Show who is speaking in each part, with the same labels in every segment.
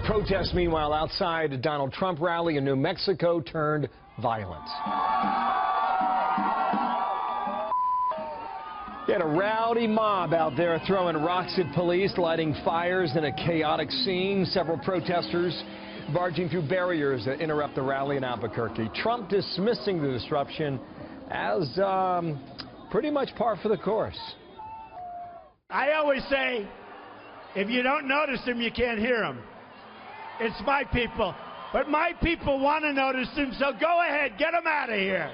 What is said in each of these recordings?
Speaker 1: Protests, meanwhile, outside a Donald Trump rally in New Mexico turned violent. You had a rowdy mob out there throwing rocks at police, lighting fires in a chaotic scene. Several protesters barging through barriers that interrupt the rally in Albuquerque. Trump dismissing the disruption as pretty much par for the course.
Speaker 2: I always say, if you don't notice them, you can't hear them. It's my people. But my people want to notice them, so go ahead, get them out of here.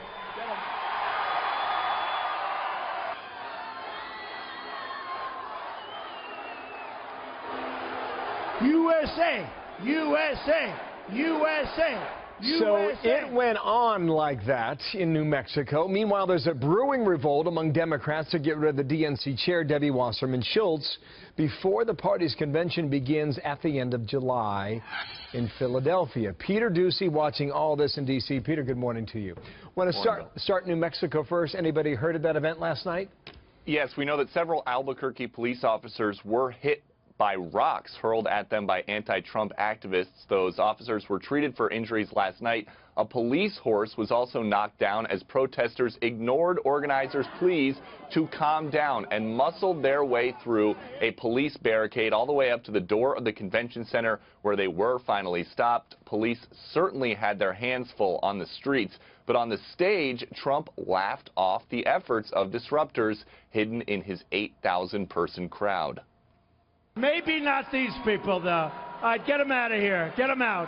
Speaker 2: USA, USA, USA.
Speaker 1: So it went on like that in New Mexico. Meanwhile, there's a brewing revolt among Democrats to get rid of the DNC chair, Debbie Wasserman Schultz, before the party's convention begins at the end of July in Philadelphia. Peter Doocy watching all this in D.C. Peter, good morning to you. Want to start New Mexico first. Anybody heard of that event last night?
Speaker 3: Yes, we know that several Albuquerque police officers were hit by rocks hurled at them by anti-Trump activists. Those officers were treated for injuries last night. A police horse was also knocked down as protesters ignored organizers' pleas to calm down and muscled their way through a police barricade all the way up to the door of the convention center, where they were finally stopped. Police certainly had their hands full on the streets, but on the stage, Trump laughed off the efforts of disruptors hidden in his 8,000-person crowd.
Speaker 2: Maybe not these people, though. All right, get them out of here. Get them out.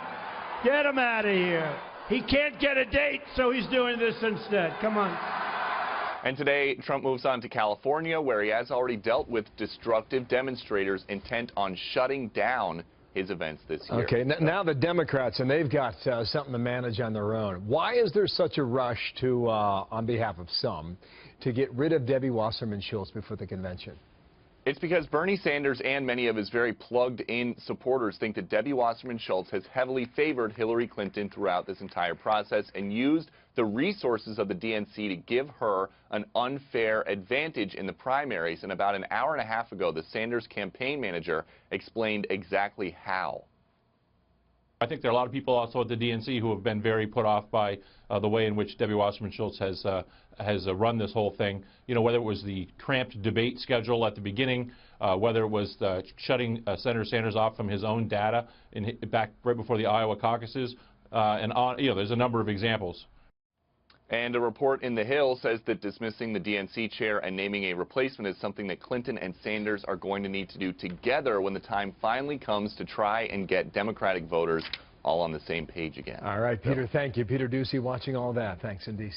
Speaker 2: Get them out of here. He can't get a date, so he's doing this instead. Come on.
Speaker 3: And today, Trump moves on to California, where he has already dealt with destructive demonstrators intent on shutting down his events this year.
Speaker 1: Okay, now the Democrats, and they've got something to manage on their own. Why is there such a rush to, on behalf of some, to get rid of Debbie Wasserman Schultz before the convention?
Speaker 3: It's because Bernie Sanders and many of his very plugged-in supporters think that Debbie Wasserman Schultz has heavily favored Hillary Clinton throughout this entire process and used the resources of the DNC to give her an unfair advantage in the primaries. And about an hour and a half ago, the Sanders campaign manager explained exactly how.
Speaker 4: I think there are a lot of people also at the DNC who have been very put off by the way in which Debbie Wasserman Schultz has run this whole thing. You know, whether it was the cramped debate schedule at the beginning, whether it was shutting Senator Sanders off from his own data back right before the Iowa caucuses, and on. You know, there's a number of examples.
Speaker 3: And a report in The Hill says that dismissing the DNC chair and naming a replacement is something that Clinton and Sanders are going to need to do together when the time finally comes to try and get Democratic voters all on the same page again.
Speaker 1: All right, Peter, thank you. Peter Doocy watching all that. Thanks in D.C.